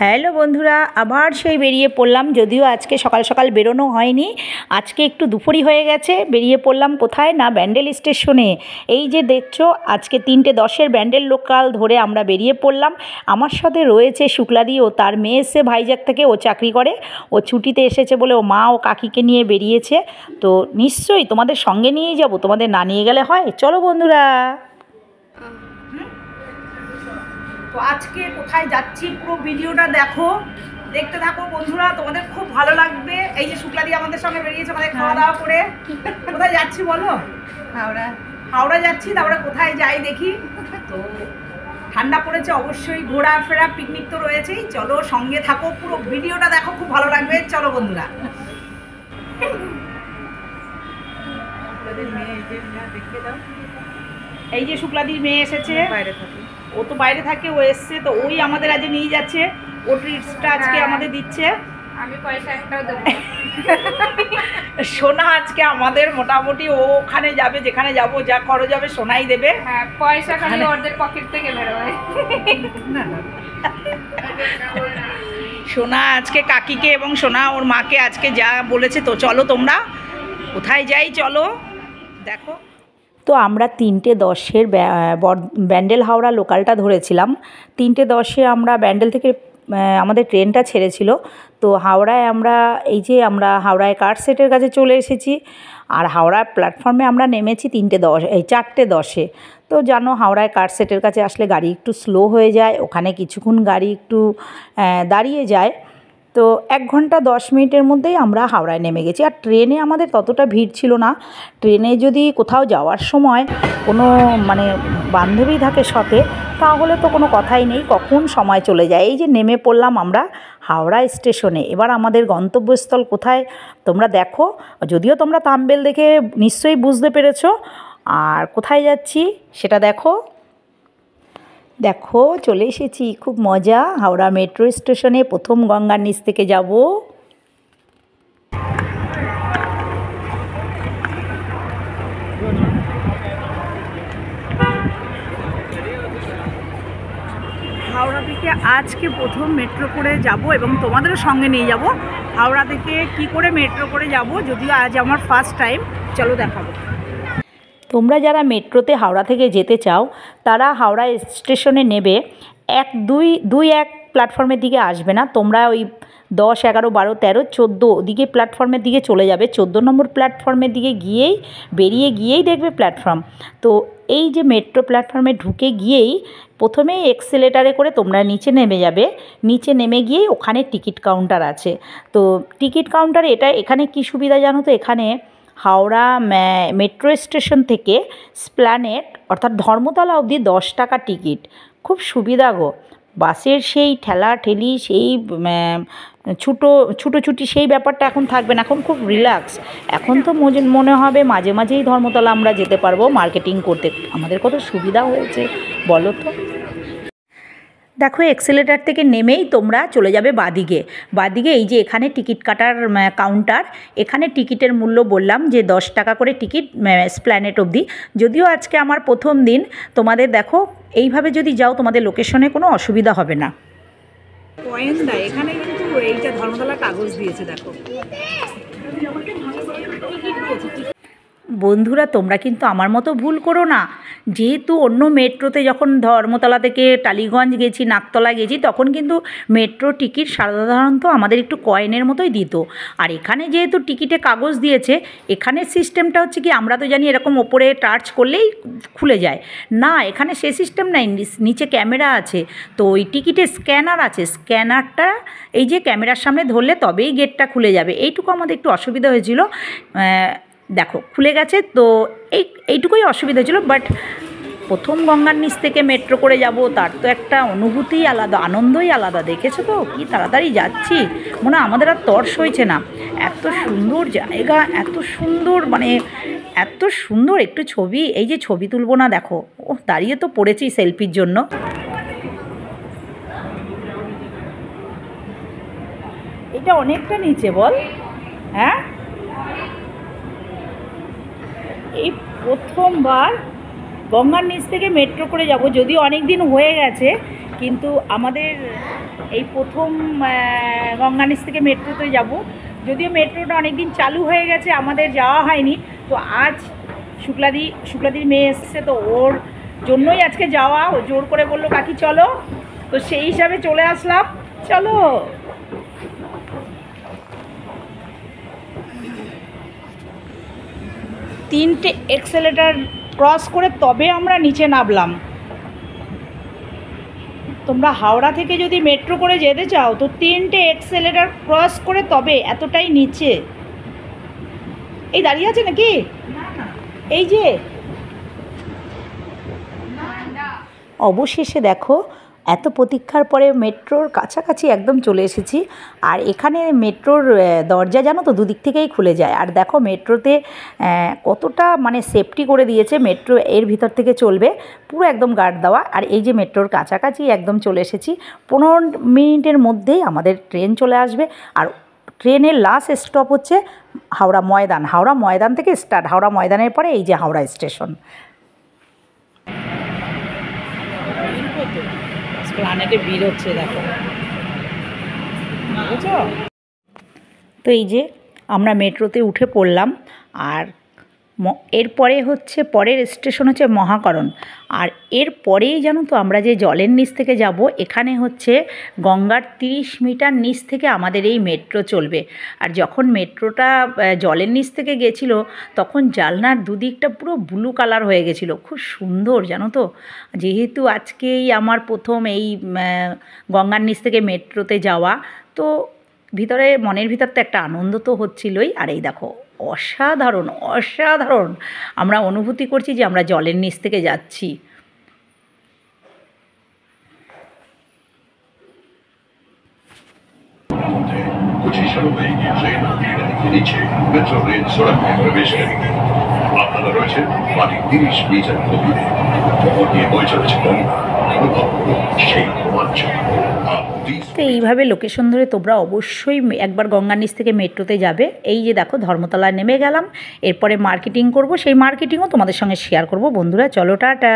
Hello বন্ধুরা, আবার সেই বেরিয়ে পড়লাম। যদিও আজকে সকাল সকাল বেরোনো হয়নি, আজকে একটু দুপুরই হয়ে গেছে। বেরিয়ে পড়লাম কোথায় না, ব্যান্ডেল স্টেশনে। এই যে দেখছো, আজকে 3:10 ব্যান্ডেল লোকাল ধরে আমরা বেরিয়ে পড়লাম। আমার সাথে রয়েছে শুক্লাদি, ও তার মেয়ে এসছে ভাইজ্যাগ থেকে, ও চাকরি করে, ও ছুটিতে এসেছে বলে ও মা ও কাকিকে নিয়ে বেরিয়েছে। তো নিশ্চয়ই তোমাদের সঙ্গে নিয়েই যাব, তোমাদের না নিয়ে গেলে হয়? চলো বন্ধুরা। তো আজকে কোথায় যাচ্ছি পুরো ভিডিওটা দেখতে থাকো বন্ধুরা, তোমাদের খুব ভালো লাগবে। এই যে শুক্লাদি আমাদের সঙ্গে বেরিয়েছে, আমাদের খাওয়া দাওয়া করে। কোথায় যাচ্ছি বলো? হাওড়া যাচ্ছি। তারপরে কোথায় যাই দেখি। তো ঠান্ডা পড়েছে, অবশ্যই ঘোরাফেরা পিকনিক তো রয়েছেই। চলো সঙ্গে থাকো, পুরো ভিডিওটা দেখো, খুব ভালো লাগবে। চলো বন্ধুরা। এই যে শুক্লাদির মেয়ে এসেছে, বাইরে থাকে, ও তো বাইরে থাকে, ও এসছে। তো ওই আমাদের আজ নিয়ে যাচ্ছে, ও ট্রিটসটা আজকে আমাদের দিচ্ছে। আমি পয়সা একটাও দেবো সোনা আজকে আমাদের মোটামুটি, ও ওখানে যাবে, যেখানে যাব, যা খরচ যাবে সোনাই দেবে। হ্যাঁ, পয়সা খালি ওদের পকেট থেকে বেরোয়। সোনা আজকে কাকিকে এবং সোনা ওর মাকে আজকে যা বলেছে। তো চলো তোমরা কোথায় যাই, চলো দেখো। তো আমরা 3:10 ব্যান্ডেল হাওড়া লোকালটা ধরেছিলাম। 3:10 আমরা ব্যান্ডেল থেকে আমাদের ট্রেনটা ছেড়েছিল। তো হাওড়ায় আমরা আমরা হাওড়ায় কার সেটের কাছে চলে এসেছি। আর হাওড়া প্ল্যাটফর্মে আমরা নেমেছি 4:10। তো জানো, হাওড়ায় কার সেটের কাছে আসলে গাড়ি একটু স্লো হয়ে যায়, ওখানে কিছুক্ষণ গাড়ি একটু দাঁড়িয়ে যায়। তো 1 ঘন্টা 10 মিনিটের মধ্যেই আমরা হাওড়ায় নেমে গেছি। আর ট্রেনে আমাদের ততটা ভিড় ছিল না। ট্রেনে যদি কোথাও যাওয়ার সময় কোনো বান্ধবী থাকে সাথে, তাহলে তো কোনো কথাই নেই, কখন সময় চলে যায়। এই যে নেমে পড়লাম আমরা হাওড়া স্টেশনে। এবার আমাদের গন্তব্যস্থল কোথায় তোমরা দেখো। যদিও তোমরা থাম্বনেল দেখে নিশ্চয়ই বুঝতে পেরেছো। আর কোথায় যাচ্ছি সেটা দেখো। চলে এসেছি, খুব মজা। হাওড়া মেট্রো স্টেশনে প্রথম গঙ্গার নিচ থেকে যাব। হাওড়া থেকে আজকে প্রথম মেট্রো করে যাব এবং তোমাদেরও সঙ্গে নিয়ে যাব। হাওড়া থেকে কি করে মেট্রো করে যাব, যদিও আজ আমার ফার্স্ট টাইম। চলো দেখাবো। তোমরা যারা মেট্রোতে হাওড়া থেকে যেতে চাও, তারা হাওড়া স্টেশনে নেবে 1 প্ল্যাটফর্মের দিকে আসবে না। তোমরা ওই 10, 11, 12, 13, 14 দিকে প্ল্যাটফর্মের দিকে চলে যাবে। 14 নম্বর প্ল্যাটফর্মের দিকে বেরিয়ে গিয়েই দেখবে প্ল্যাটফর্ম। তো এই যে মেট্রো প্ল্যাটফর্মে ঢুকে গিয়েই প্রথমেই এক্সেলেটারে করে তোমরা নিচে নেমে যাবে। নিচে নেমে গিয়েই ওখানে টিকিট কাউন্টার আছে। তো টিকিট কাউন্টারে এখানে কি সুবিধা জানো তো? এখানে হাওড়া মেট্রো স্টেশন থেকে স্প্ল্যানেড অর্থাৎ ধর্মতলা অবধি 10 টাকা টিকিট। খুব সুবিধা গো। বাসের সেই ঠেলাঠেলি, সেই ছুটোছুটি, সেই ব্যাপারটা এখন থাকবে না। এখন খুব রিল্যাক্স। এখন তো মনে হবে মাঝে মাঝেই ধর্মতলা আমরা যেতে পারবো মার্কেটিং করতে। আমাদের কত সুবিধা হয়েছে বলো তো। দেখো, এক্সেলেটার থেকে নেমেই তোমরা চলে যাবে বাদিকে। এই যে এখানে টিকিট কাটার কাউন্টার। এখানে টিকিটের মূল্য বললাম যে 10 টাকা করে টিকিট স্প্ল্যানেড অবধি। যদিও আজকে আমার প্রথম দিন, তোমাদের দেখো এইভাবে যদি যাও তোমাদের লোকেশনে কোনো অসুবিধা হবে না। কয়েন দেয় এখানে, কিন্তু এইটা ধর্মতলার কাগজ দিয়েছে দেখো। বন্ধুরা, তোমরা কিন্তু আমার মতো ভুল করো না। যেহেতু অন্য মেট্রোতে যখন ধর্মতলা থেকে টালিগঞ্জ গেছি, নাকতলা গেছি, তখন কিন্তু মেট্রো টিকিট সাধারণত আমাদের একটু কয়েনের মতোই দিত। আর এখানে যেহেতু টিকিটে কাগজ দিয়েছে, এখানের সিস্টেমটা হচ্ছে কি, আমরা তো জানি এরকম ওপরে টাচ করলেই খুলে যায়। না, এখানে সে সিস্টেম নাই। নিচে ক্যামেরা আছে। তো ওই টিকিটে স্ক্যানার আছে। স্ক্যানারটা এই যে ক্যামেরার সামনে ধরলে তবেই গেটটা খুলে যাবে। এইটুকু আমাদের একটু অসুবিধা হয়েছিল। দেখো খুলে গেছে। তো এইটুকুই অসুবিধা ছিল। বাট প্রথম গঙ্গার নিচ থেকে মেট্রো করে যাব, তার তো একটা অনুভূতিই আলাদা, আনন্দই আলাদা। দেখেছো তো কি তাড়াতাড়ি যাচ্ছি, মনে আমাদের আর তর্স হয়েছে না। এত সুন্দর জায়গা, এত সুন্দর, এত সুন্দর। একটু ছবি, এই যে ছবি তুলবো না, দেখো ও দাঁড়িয়ে তো পড়েছি সেলফির জন্য। এটা অনেকটা নিচে বল। হ্যাঁ, এই প্রথমবার গঙ্গার নিচ থেকে মেট্রো করে যাব। যদিও অনেক দিন হয়ে গেছে, কিন্তু আমাদের এই প্রথম গঙ্গানিস থেকে মেট্রোতে যাব। যদিও মেট্রোটা অনেক দিন চালু হয়ে গেছে, আমাদের যাওয়া হয়নি। তো আজ শুক্লাদির মেয়ে এসছে, তো ওর জন্যই আজকে যাওয়া। ও জোর করে বললো কাকি চলো, তো সেই হিসাবে চলে আসলাম। চলো। তিনটে এক্সেলেটার ক্রস করে তবে আমরা নিচে নামলাম। তোমরা হাওড়া থেকে যদি মেট্রো করে যেতে চাও তো তিনটে এক্সেলেটার ক্রস করে তবে, এতটাই নিচে। এই দাঁড়িয়ে আছে নাকি? এই যে অবশেষে দেখো এত প্রতীক্ষার পরে মেট্রোর কাছাকাছি একদম চলে এসেছি। আর এখানে মেট্রোর দরজা জানো তো দুদিক থেকেই খুলে যায়। আর দেখো মেট্রোতে কতটা মানে সেফটি করে দিয়েছে। মেট্রো এর ভিতর থেকে চলবে, পুরো একদম গার্ড দেওয়া। আর এই যে মেট্রোর কাছাকাছি একদম চলে এসেছি। 15 মিনিটের মধ্যেই আমাদের ট্রেন চলে আসবে। আর ট্রেনের লাস্ট স্টপ হচ্ছে হাওড়া ময়দান। হাওড়া ময়দান থেকে স্টার্ট। হাওড়া ময়দানের পরে এই যে হাওড়া স্টেশন। প্ল্যানেটে ভিড় হচ্ছে দেখো, বুঝছো? তো এই যে আমরা মেট্রোতে উঠে পড়লাম। আর এরপরে হচ্ছে পরের স্টেশন হচ্ছে মহাকরণ। আর এরপরেই জানো তো আমরা যে জলের নিচ থেকে যাব, এখানে হচ্ছে গঙ্গার 30 মিটার নিচ থেকে আমাদের এই মেট্রো চলবে। আর যখন মেট্রোটা জলের নিচ থেকে গেছিলো তখন জানলার দুদিকটা পুরো ব্লু কালার হয়ে গেছিলো, খুব সুন্দর জানো তো। যেহেতু আজকেই আমার প্রথম এই গঙ্গার নিচ থেকে মেট্রোতে যাওয়া, তো ভিতরে মনের ভিতর তো একটা আনন্দ তো হচ্ছিলই। আর এই দেখো অসাধারণ অসাধারণ আমরা অনুভূতি করছি যে আমরা জলের নিচ থেকে যাচ্ছি। कुछ क्षणों में ये ट्रेन पीढ़ी के नीचे मेट्रो रेल सड़क में प्रवेश करेगी। আপনারা রয়েছে মাটি 30 মিটার গভীরে। উপর দিয়ে বয়ে চলেছে গঙ্গা। অনুভব করুন সেই রোমাঞ্চ। তো এইভাবে লোকেশন ধরে তোমরা অবশ্যই একবার গঙ্গার নিচ থেকে মেট্রোতে যাবে। এই যে দেখো ধর্মতলায় নেমে গেলাম। এরপরে মার্কেটিং করব, সেই মার্কেটিংও তোমাদের সঙ্গে শেয়ার করব। বন্ধুরা চলো টাটা।